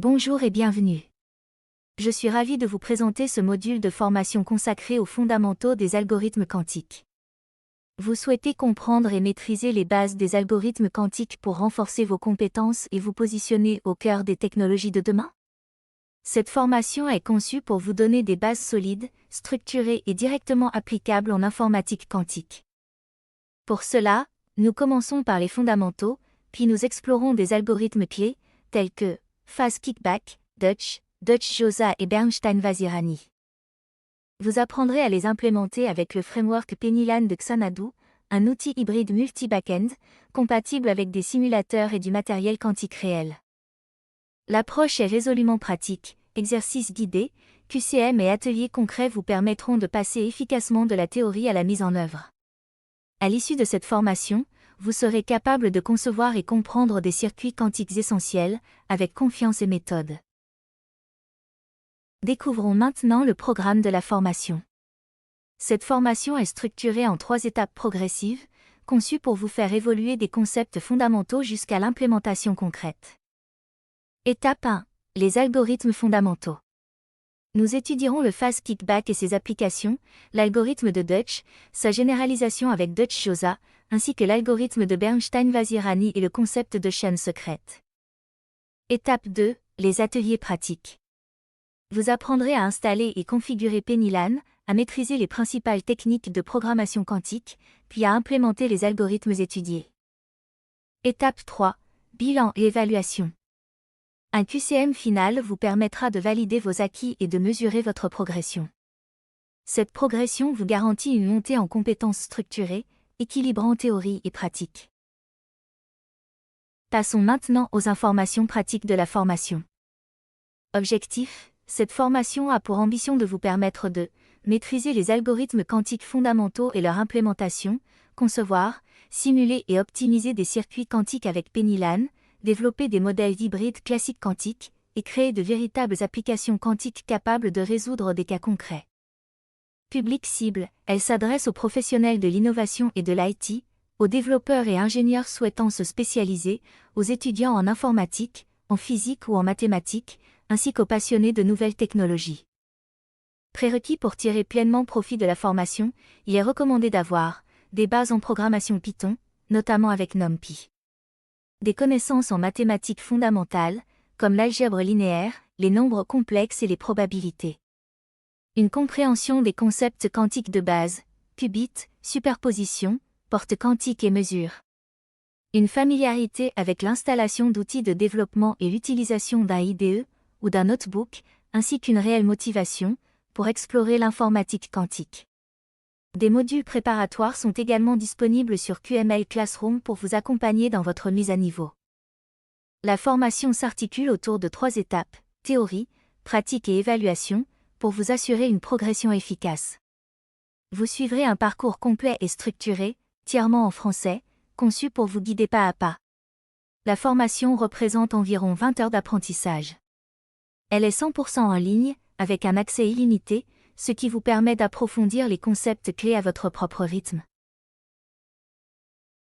Bonjour et bienvenue. Je suis ravi de vous présenter ce module de formation consacré aux fondamentaux des algorithmes quantiques. Vous souhaitez comprendre et maîtriser les bases des algorithmes quantiques pour renforcer vos compétences et vous positionner au cœur des technologies de demain? Cette formation est conçue pour vous donner des bases solides, structurées et directement applicables en informatique quantique. Pour cela, nous commençons par les fondamentaux, puis nous explorons des algorithmes clés, tels que Fast-Kickback, Deutsch-Jozsa et Bernstein-Vazirani. Vous apprendrez à les implémenter avec le framework Pennylan de Xanadu, un outil hybride multi-backend, compatible avec des simulateurs et du matériel quantique réel. L'approche est résolument pratique, exercices guidés, QCM et ateliers concrets vous permettront de passer efficacement de la théorie à la mise en œuvre. À l'issue de cette formation, vous serez capable de concevoir et comprendre des circuits quantiques essentiels, avec confiance et méthode. Découvrons maintenant le programme de la formation. Cette formation est structurée en 3 étapes progressives, conçues pour vous faire évoluer des concepts fondamentaux jusqu'à l'implémentation concrète. Étape 1. Les algorithmes fondamentaux. Nous étudierons le Fast-Kickback et ses applications, l'algorithme de Deutsch, sa généralisation avec Deutsch-Jozsa, ainsi que l'algorithme de Bernstein-Vazirani et le concept de chaîne secrète. Étape 2. Les ateliers pratiques. Vous apprendrez à installer et configurer Pennylan, à maîtriser les principales techniques de programmation quantique, puis à implémenter les algorithmes étudiés. Étape 3. Bilan et évaluation. Un QCM final vous permettra de valider vos acquis et de mesurer votre progression. Cette progression vous garantit une montée en compétences structurées, équilibrant théorie et pratique. Passons maintenant aux informations pratiques de la formation. Objectif: cette formation a pour ambition de vous permettre de maîtriser les algorithmes quantiques fondamentaux et leur implémentation, concevoir, simuler et optimiser des circuits quantiques avec Pennylan, développer des modèles hybrides classiques quantiques, et créer de véritables applications quantiques capables de résoudre des cas concrets. Public cible, elle s'adresse aux professionnels de l'innovation et de l'IT, aux développeurs et ingénieurs souhaitant se spécialiser, aux étudiants en informatique, en physique ou en mathématiques, ainsi qu'aux passionnés de nouvelles technologies. Prérequis pour tirer pleinement profit de la formation, il est recommandé d'avoir des bases en programmation Python, notamment avec NumPy. Des connaissances en mathématiques fondamentales, comme l'algèbre linéaire, les nombres complexes et les probabilités. Une compréhension des concepts quantiques de base, qubits, superposition, portes quantiques et mesures. Une familiarité avec l'installation d'outils de développement et l'utilisation d'un IDE ou d'un notebook, ainsi qu'une réelle motivation pour explorer l'informatique quantique. Des modules préparatoires sont également disponibles sur QML Classroom pour vous accompagner dans votre mise à niveau. La formation s'articule autour de 3 étapes, théorie, pratique et évaluation, pour vous assurer une progression efficace. Vous suivrez un parcours complet et structuré, entièrement en français, conçu pour vous guider pas à pas. La formation représente environ 20 heures d'apprentissage. Elle est 100% en ligne, avec un accès illimité, ce qui vous permet d'approfondir les concepts clés à votre propre rythme.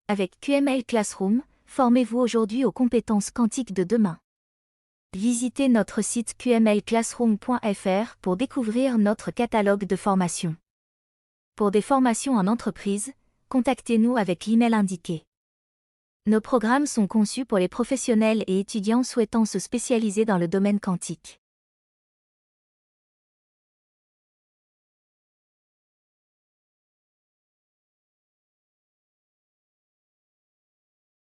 Avec QML Classroom, formez-vous aujourd'hui aux compétences quantiques de demain. Visitez notre site qmlclassroom.fr pour découvrir notre catalogue de formations. Pour des formations en entreprise, contactez-nous avec l'email indiqué. Nos programmes sont conçus pour les professionnels et étudiants souhaitant se spécialiser dans le domaine quantique.